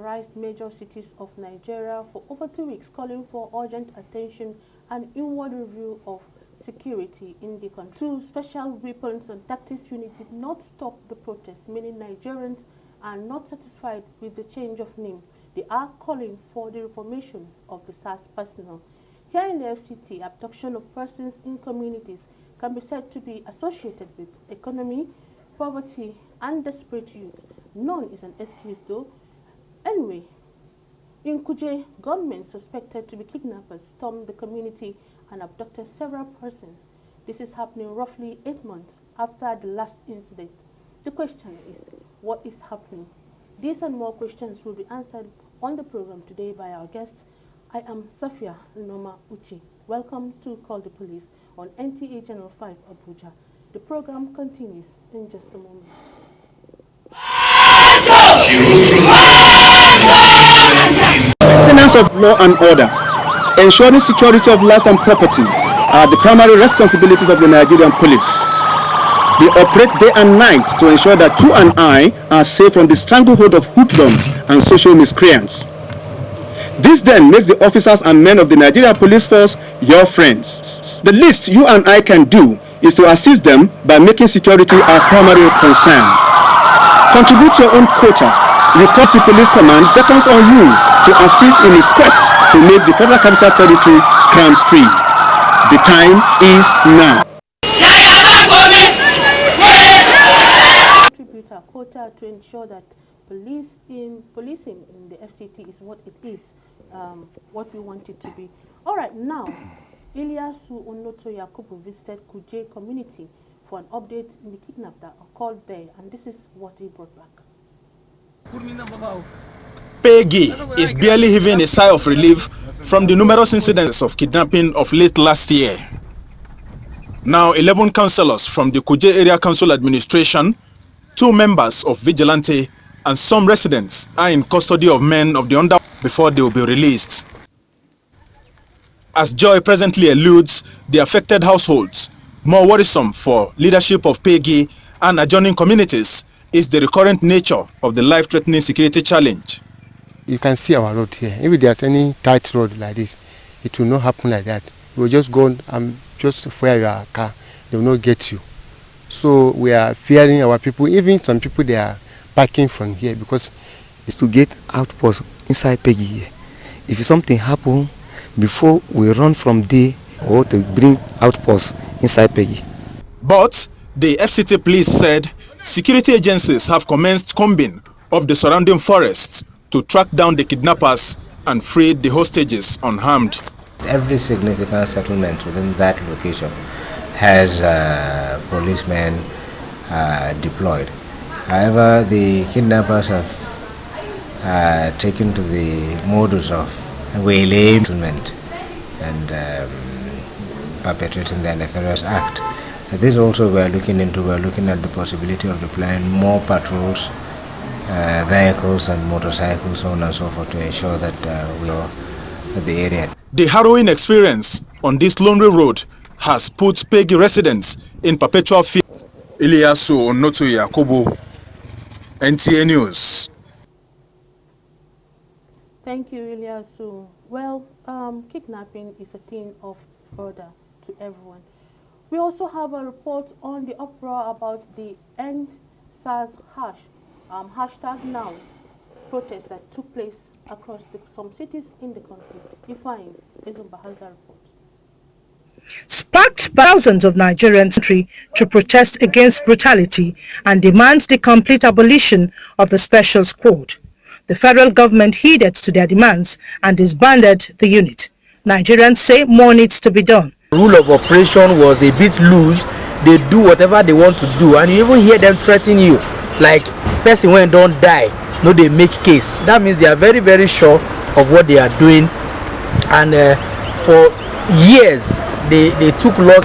terrorized major cities of Nigeria for over 2 weeks, calling for urgent attention and inward review of security in the country. Two special weapons and tactics units did not stop the protest, meaning Nigerians are not satisfied with the change of name. They are calling for the reformation of the SARS personnel. Here in the FCT, abduction of persons in communities can be said to be associated with economy, poverty, and desperate youth. None is an excuse though. Anyway, in Kuje, gunmen suspected to be kidnappers stormed the community and abducted several persons. This is happening roughly 8 months after the last incident. The question is, what is happening? These and more questions will be answered on the program today by our guests. I am Safia Noma Uchi. Welcome to Call the Police on NTA Channel 5 Abuja. The program continues in just a moment. Maintenance of law and order, ensuring security of life and property are the primary responsibilities of the Nigerian police. They operate day and night to ensure that you and I are safe from the stranglehold of hoodlums and social miscreants. This then makes the officers and men of the Nigerian police force your friends. The least you and I can do is to assist them by making security our primary concern. Contribute your own quota. Report to police command beckons on you to assist in his quest to make the Federal Capital Territory crime-free. The time is now. Contribute our quota to ensure that policing in the FCT is what it is, what we want it to be. All right, now, Ilyasu Onoto Yakubu visited Kuje community for an update in the kidnap that occurred there, and this is what he brought back. Peggy is barely heaving a sigh of relief from the numerous incidents of kidnapping of late last year. Now, 11 councillors from the Kuje Area Council Administration, 2 members of Vigilante, and some residents are in custody of men of the under before they will be released. As Joy presently eludes the affected households, more worrisome for leadership of Peggy and adjoining communities is the recurrent nature of the life-threatening security challenge. You can see our road here. If there's any tight road like this, it will not happen like that. You will just go and just fire your car. They will not get you. So we are fearing our people. Even some people, they are backing from here because it's to get outposts inside Peggy here. If something happens, before we run from there or to bring outposts inside Peggy. But the FCT police said security agencies have commenced combing of the surrounding forests to track down the kidnappers and free the hostages unharmed. Every significant settlement within that location has policemen deployed. However, the kidnappers have taken to the modus of waylaying and perpetrating the nefarious act. This also we are looking into. We are looking at the possibility of deploying more patrols, vehicles and motorcycles, so on and so forth, to ensure that we are at the area. The harrowing experience on this lonely road has put Peggy residents in perpetual fear. Ilyasu Onoto Yakubu, NTA News. Thank you, Ilyasu. Well, kidnapping is a thing of order to everyone. We also have a report on the uproar about the End SARS hashtag now protest that took place across some cities in the country. Ifeanyi Ezumba has the report. Sparked thousands of Nigerians to protest against brutality and demand the complete abolition of the special squad. The federal government heeded to their demands and disbanded the unit. Nigerians say more needs to be done. The rule of operation was a bit loose. They do whatever they want to do, and you even hear them threaten you, like person when don't die, no, they make case. That means they are very, very sure of what they are doing, and for years they took lot,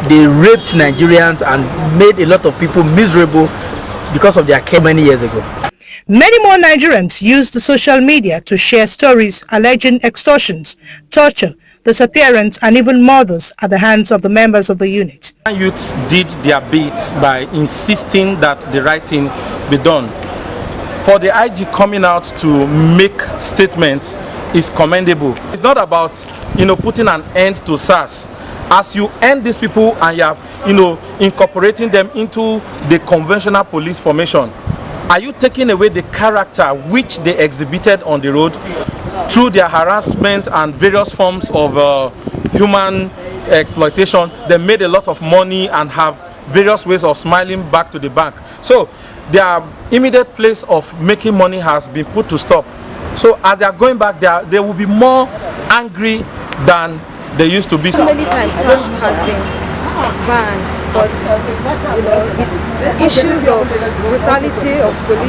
they raped Nigerians and made a lot of people miserable because of their care many years ago. Many more Nigerians used the social media to share stories alleging extortions, torture, disappearance, and even murders at the hands of the members of the unit. Youths did their bit by insisting that the right thing be done. for the IG coming out to make statements is commendable. It's not about, putting an end to SARS. As you end these people and you have, incorporating them into the conventional police formation, are you taking away the character which they exhibited on the road through their harassment and various forms of human exploitation? They made a lot of money and have various ways of smiling back to the bank. So their immediate place of making money has been put to stop. So as they are going back, they will be more angry than they used to be. So many times SARS has been banned, but issues of brutality of police,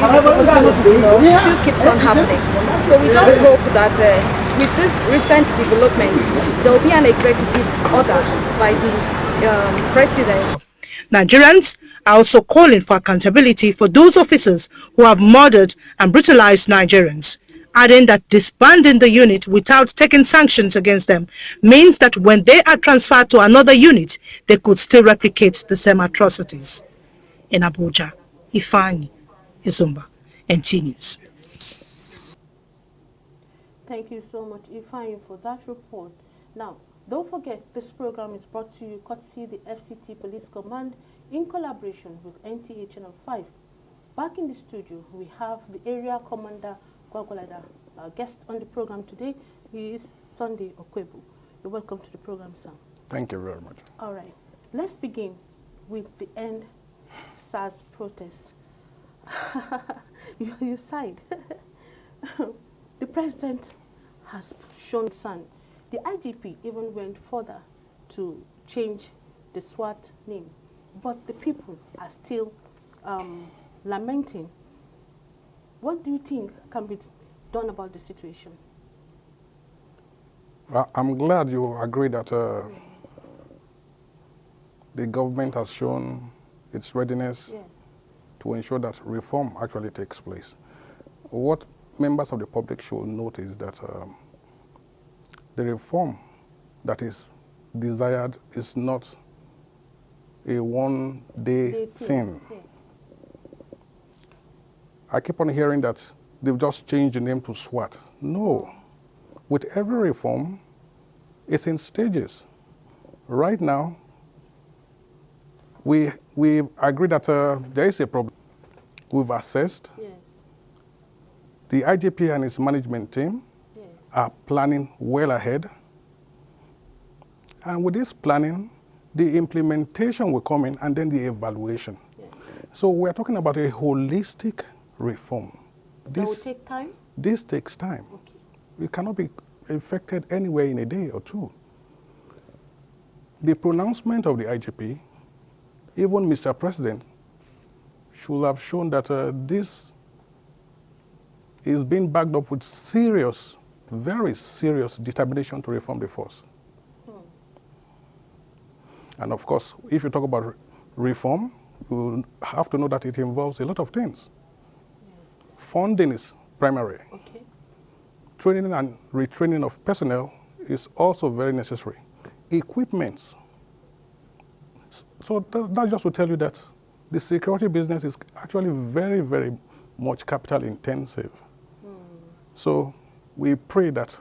still keeps on happening. So we just hope that with this recent development, there will be an executive order by the president. Nigerians are also calling for accountability for those officers who have murdered and brutalized Nigerians, adding that disbanding the unit without taking sanctions against them means that when they are transferred to another unit, they could still replicate the same atrocities. In Abuja, Ifeanyi Izumba, NT News. Thank you so much, Ifeanyi, for that report. Now, don't forget, this program is brought to you courtesy the FCT Police Command in collaboration with NTA Channel 5. Back in the studio, we have the Area Commander Gwagwalada. Our guest on the program today is Sunday Okwebu. You're welcome to the program, sir. Thank you very much. All right. Let's begin with the end SARS protest. you sighed. The president has shown concern. The IGP even went further to change the SWAT name, but the people are still lamenting. What do you think can be done about the situation? I'm glad you agree that the government has shown its readiness to ensure that reform actually takes place. What members of the public should note is that the reform that is desired is not a one-day thing. Yes. I keep on hearing that they've just changed the name to SWAT. No. With every reform, it's in stages. Right now, we agree that there is a problem. We've assessed. Yes. The IGP and his management team are planning well ahead. And with this planning, the implementation will come in and then the evaluation. Yeah. So we're talking about a holistic reform. That will take time? This takes time. Okay. It cannot be effected anywhere in a day or two. The pronouncement of the IGP, even Mr. President, should have shown that this is being backed up with serious, very serious determination to reform the force. And of course, if you talk about reform, you have to know that it involves a lot of things. Yes. Funding is primary. Okay. Training and retraining of personnel is also very necessary. Equipment. So that's just to tell you that the security business is actually very, very much capital intensive. So we pray that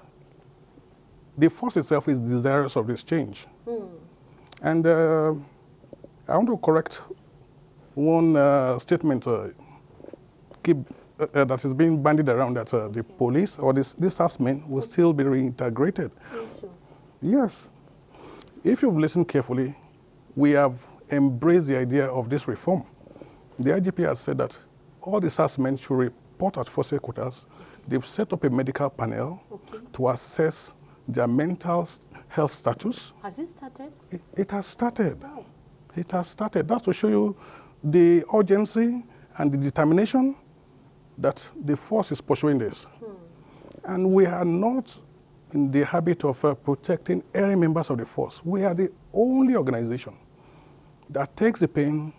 the force itself is desirous of this change. And I want to correct one statement that is being bandied around that the police or this SARS-men will still be reintegrated. Yes. If you've listened carefully, we have embraced the idea of this reform. The IGP has said that all the SARS-men should report at force headquarters. They've set up a medical panel to assess their mental health status. Has it started? It has started. Wow. It has started. That's to show you the urgency and the determination that the force is pursuing this. And we are not in the habit of protecting any members of the force. We are the only organization that takes the pain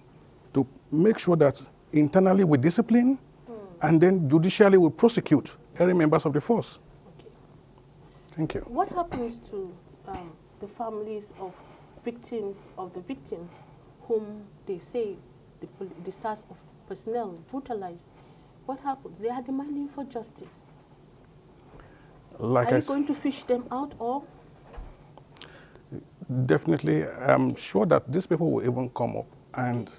to make sure that internally we discipline and then judicially we prosecute any members of the force. Okay. Thank you. What happens to the families of victims whom they say the SARS personnel brutalized? what happens? They are demanding for justice. Like are you going to fish them out or? Definitely, I'm sure that these people will even come up and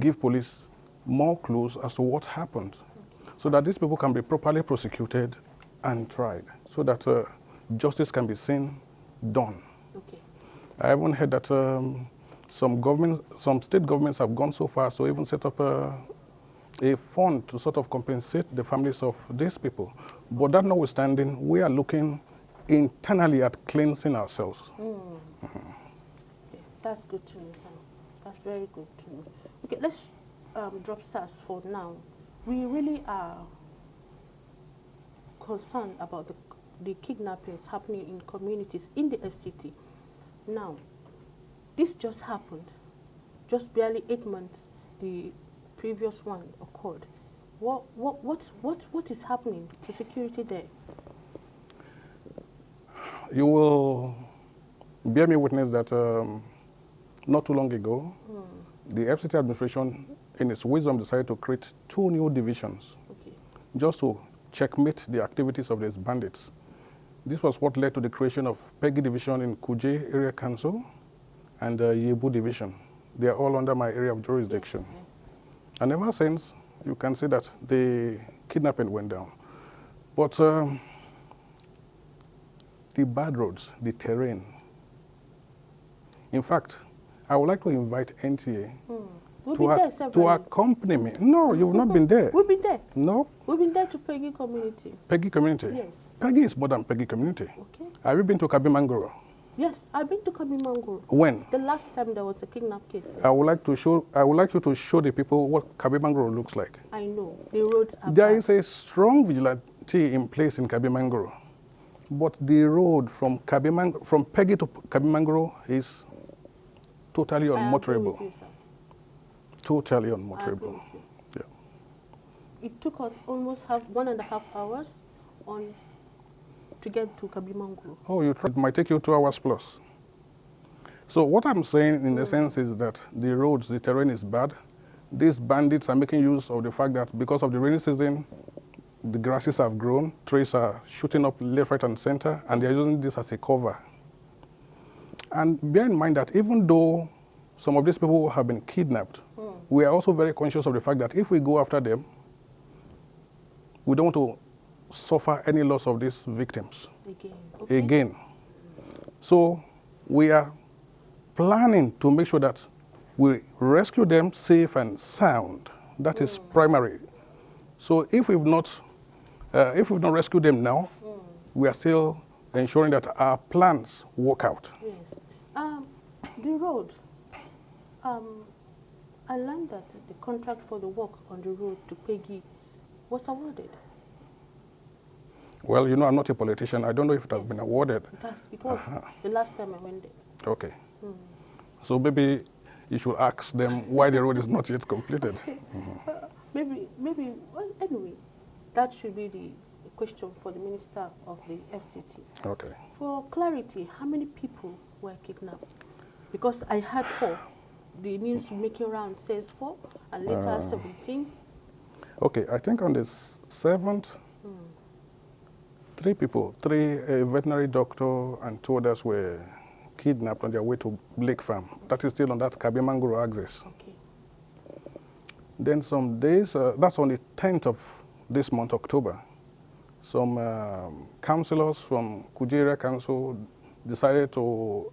give police more clues as to what happened, so that these people can be properly prosecuted and tried, so that justice can be seen done. Okay. I haven't heard that some state governments have gone so far, so even set up a fund to sort of compensate the families of these people. But that notwithstanding, we are looking internally at cleansing ourselves. Okay. That's good to know, sir. That's very good to know. Okay, let's drop SARS for now. We really are concerned about the kidnappings happening in communities in the FCT. Now, this just happened. Just barely 8 months, the previous one occurred. What is happening to security there? You will bear me witness that not too long ago, the FCT administration, in its wisdom, decided to create 2 new divisions, just to checkmate the activities of these bandits. This was what led to the creation of Peggy Division in Kuje Area Council and Yebu Division. They are all under my area of jurisdiction. Yes. And ever since, you can see that the kidnapping went down. But the bad roads, the terrain. In fact, I would like to invite NTA to accompany me. No, you've not been there. We've been there. No. We've been there to Peggy community. Peggy community? Yes. Peggy is more than Peggy community. Okay. Have you been to Kabimangoro? Yes, I've been to Kabimangoro. When? The last time there was a kidnap case. I would like you to show the people what Kabimangoro looks like. I know. The roads are There bad. is a strong vigilante in place in Kabimangoro. But the road from Peggy to Kabimangoro is totally unmotorable. Totally unmotorable. Yeah. It took us almost 1.5 hours to get to Kabimangoro. Oh, it might take you 2 hours plus. So what I'm saying in the sense is that the roads, the terrain is bad. These bandits are making use of the fact that because of the rainy season, the grasses have grown, trees are shooting up left, right, and center, and they're using this as a cover. And bear in mind that even though some of these people have been kidnapped, we are also very conscious of the fact that if we go after them, we don't want to suffer any loss of these victims again. So we are planning to make sure that we rescue them safe and sound. That is primary. So if we've not rescued them now, we are still ensuring that our plans work out. Yes. The road. I learned that the contract for the work on the road to Peggy was awarded. Well, you know, I'm not a politician. I don't know if it has been awarded. It was the last time I went there. Okay. So maybe you should ask them why the road is not yet completed. Maybe, well, anyway, that should be the question for the Minister of the FCT. Okay. For clarity, how many people were kidnapped? Because I had 4. The news making round says 4, and later 17. Okay, I think on the 7th, 3 people, a veterinary doctor and 2 others were kidnapped on their way to Blake Farm. That is still on that Kabimangoro axis. Okay. Then some days, that's on the 10th of this month, October, some councillors from Kujeria Council decided to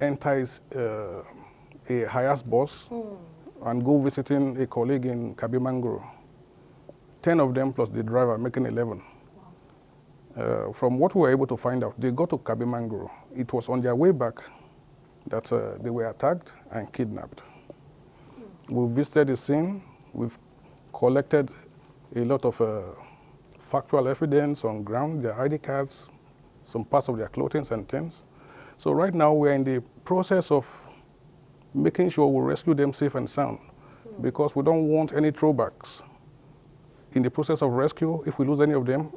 entice a highest bus and go visiting a colleague in Kabimangoro. 10 of them plus the driver, making 11. From what we were able to find out, they got to Kabimangoro. It was on their way back that they were attacked and kidnapped. We visited the scene. We've collected a lot of factual evidence on ground, their ID cards, some parts of their clothing and things. So right now we're in the process of making sure we rescue them safe and sound, because we don't want any throwbacks. In the process of rescue, if we lose any of them,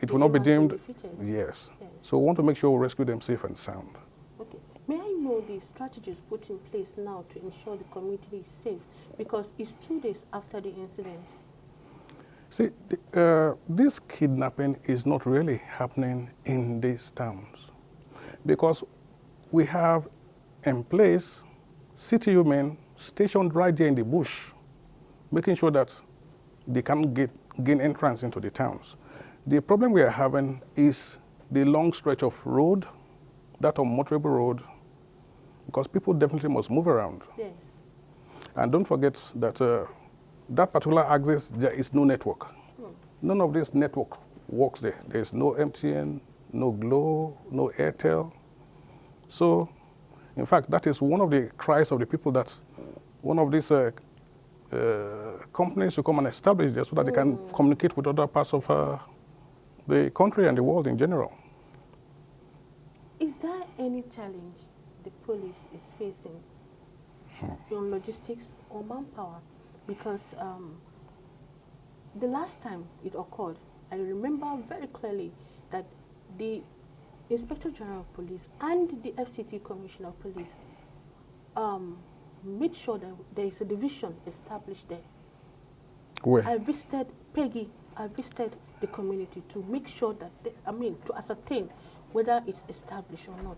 it will not be deemed. Yes. So we want to make sure we rescue them safe and sound. Okay. May I know the strategies put in place now to ensure the community is safe? Because it's 2 days after the incident. See, this kidnapping is not really happening in these towns because we have in place CTU men stationed right there in the bush, making sure that they can't gain entrance into the towns. The problem we are having is the long stretch of road, that unmotorable road, because people definitely must move around. Yes. And don't forget that that particular axis, there is no network. None of this network works there. There's no MTN, no Glo, no Airtel. So, in fact, that is one of the cries of the people that one of these companies to come and establish there so that they can communicate with other parts of the country and the world in general. Is there any challenge the police is facing on logistics or manpower? Because the last time it occurred, I remember very clearly that the Inspector General of Police and the FCT Commissioner of Police made sure that there is a division established there. Where? I visited Peggy, I visited the community to make sure that, to ascertain whether it's established or not.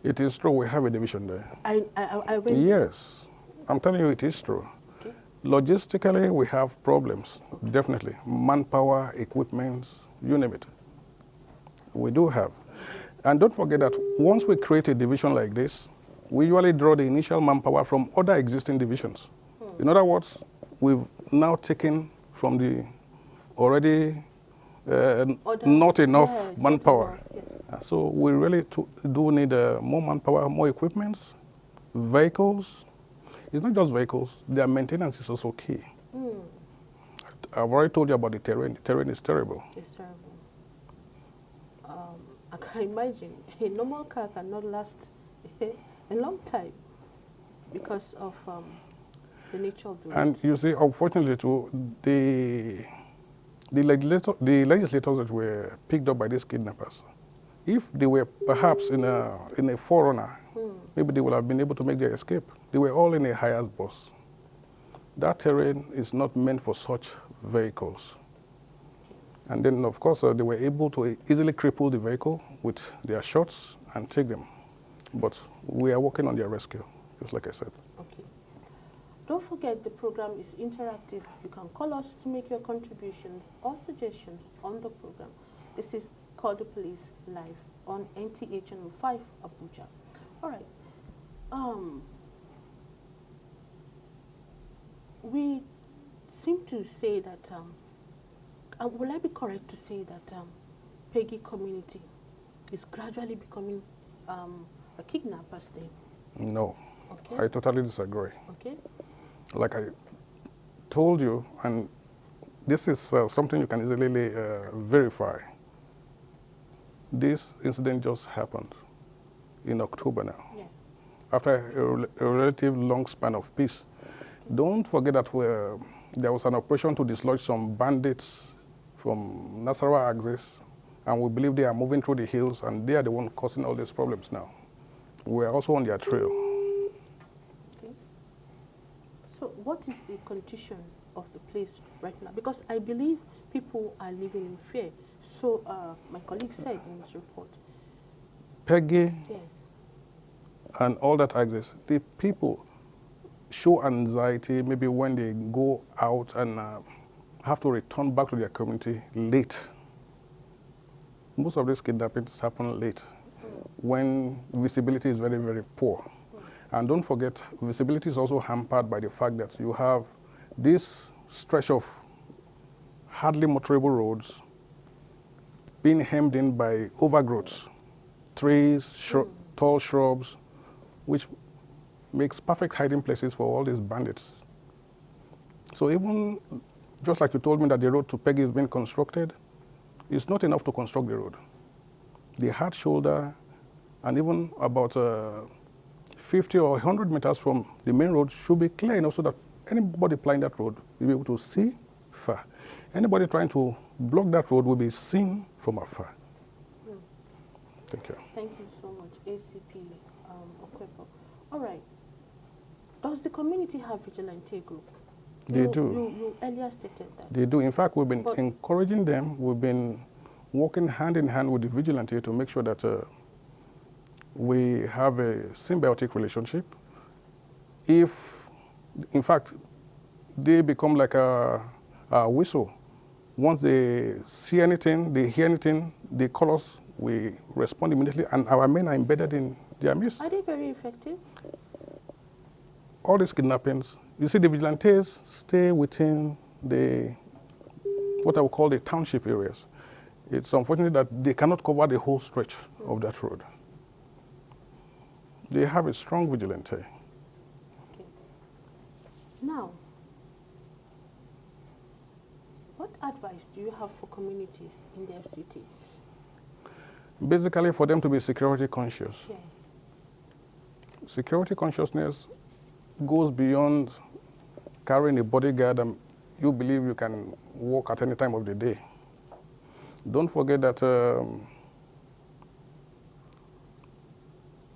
It is true, we have a division there. I went. Yes, I'm telling you it is true. Okay. Logistically, we have problems, definitely. Manpower, equipment, you name it. We do have. And don't forget that once we create a division like this, we usually draw the initial manpower from other existing divisions. In other words, we've now taken from the already not enough manpower. Yes. So we really do need more manpower, more equipment, vehicles. It's not just vehicles, their maintenance is also key. I've already told you about the terrain. The terrain is terrible. It's terrible. I can imagine a normal car cannot last a long time because of the nature of the roads. And you see, unfortunately, too, the legislators that were picked up by these kidnappers, if they were perhaps in a forerunner, maybe they would have been able to make their escape. They were all in a hired bus. That terrain is not meant for such vehicles. And then, of course, they were able to easily cripple the vehicle with their shots and take them. But we are working on their rescue, just like I said. Okay. Don't forget the program is interactive. You can call us to make your contributions or suggestions on the program. This is Call the Police live on NTA Channel 5, Abuja. All right. We seem to say that, will I be correct to say that Peggy community is gradually becoming a kidnapper's den? No. Okay. I totally disagree. Okay. Like I told you, and this is something you can easily verify. This incident just happened in October now, after a relative long span of peace. Don't forget that there was an operation to dislodge some bandits from Nasarawa axis, and we believe they are moving through the hills, and they are the one causing all these problems now. We are also on their trail. Okay. So what is the condition of the place right now? Because I believe people are living in fear. So my colleague said in his report. Peggy, yes, and all that axis, the people show anxiety maybe when they go out and have to return back to their community late. Most of these kidnappings happen late when visibility is very, very poor. And don't forget, visibility is also hampered by the fact that you have this stretch of hardly motorable roads being hemmed in by overgrowth, trees, tall shrubs, which makes perfect hiding places for all these bandits. So even, just like you told me that the road to Peggy is being constructed, it's not enough to construct the road. The hard shoulder, and even about 50 or 100 meters from the main road should be clear enough so that anybody plying that road will be able to see far. Anybody trying to block that road will be seen from afar. Thank you. Thank you so much, ACP Okwepo. All right. Does the community have vigilante group? They do. You earlier stated that. They do. In fact, we've been encouraging them. We've been working hand in hand with the vigilante to make sure that we have a symbiotic relationship. If, in fact, they become like a whistle. Once they see anything, they hear anything, they call us, we respond immediately, and our men are embedded in their midst. Are they very effective? All these kidnappings, you see, the vigilantes stay within the, what I would call the township areas. It's unfortunate that they cannot cover the whole stretch of that road. They have a strong vigilante. Okay. Now, what advice do you have for communities in the FCT? Basically, for them to be security conscious. Yes. Security consciousness goes beyond carrying a bodyguard and you believe you can walk at any time of the day. Don't forget that,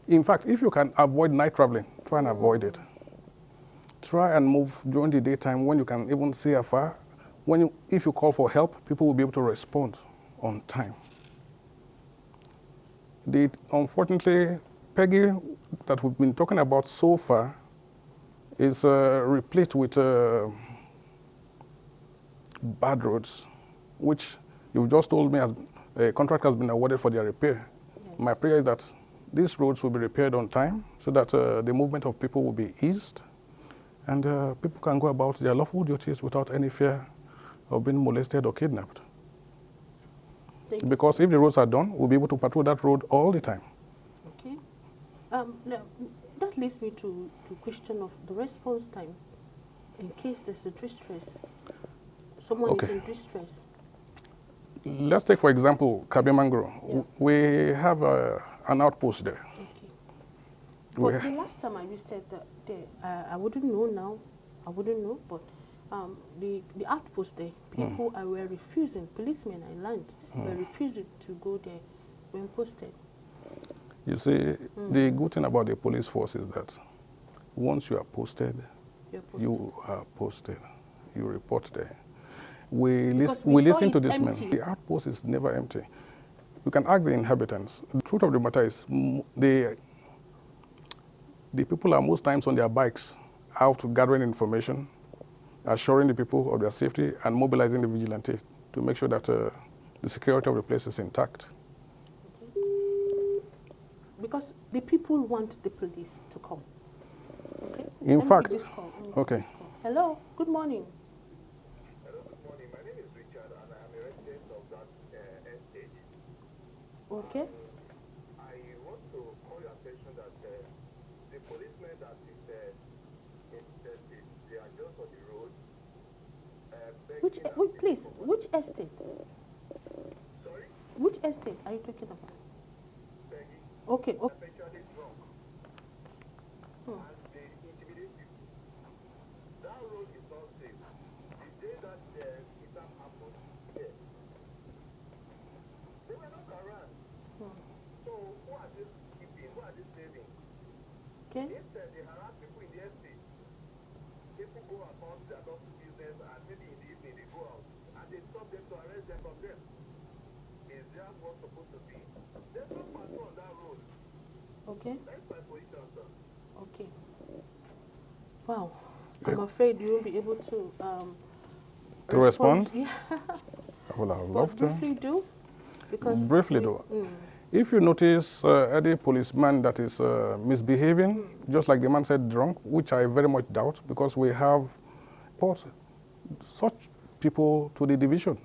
in fact, if you can avoid night traveling, try and avoid it. Try and move during the daytime when you can even see afar. If you call for help, people will be able to respond on time. Unfortunately, Peggy, that we've been talking about so far, is replete with bad roads, which you've just told me a contract has been awarded for their repair. Yes. My prayer is that these roads will be repaired on time so that the movement of people will be eased and people can go about their lawful duties without any fear of being molested or kidnapped. Because if the roads are done, we'll be able to patrol that road all the time. Okay. Now, that leads me to the question of the response time in case there's a distress. Someone is in distress. Let's take, for example, Kabemangro. Yeah. We have an outpost there. Okay. Well, the last time I visited I wouldn't know now. I wouldn't know, but the outpost there, people were refusing. Policemen I learned were refusing to go there when posted. You see, the good thing about the police force is that once you are posted, you are posted. You report there. We listen to this man. The outpost is never empty. You can ask the inhabitants. The truth of the matter is the people are most times on their bikes out gathering information, assuring the people of their safety, and mobilizing the vigilante to make sure that the security of the place is intact. Okay. Because the people want the police to come. Okay? In fact, okay. Hello, good morning. Hello, good morning. My name is Richard and I am a resident of that estate. Okay. I want to call your attention that the policemen that is in the estate, they are just on the road. Which estate? Sorry? Which estate are you talking about? Peggy. Okay. Especially drunk. And they intimidate you. That road is not safe. The day that kidnap happened, they were not around. So who are they keeping? Who are they saving? Okay. Instead, they harass people in the estate. People go about their local business and maybe in the evening they go out and they stop them to arrest them from them. Is that what's supposed to be? There's no patrol on that road. Okay. That's my position, sir. Okay. Wow. I'm afraid you won't be able to respond? Yeah. Well, I would love to. Briefly do. Because briefly do. If you notice any policeman that is misbehaving, just like the man said drunk, which I very much doubt, because we have brought such people to the division.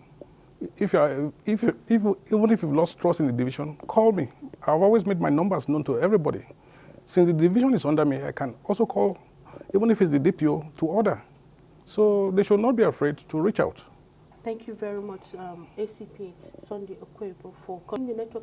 Even if you've lost trust in the division, call me. I've always made my numbers known to everybody. Since the division is under me, I can also call, even if it's the DPO, to order. So they should not be afraid to reach out. Thank you very much, ACP Sunday Okwebo, for calling the network.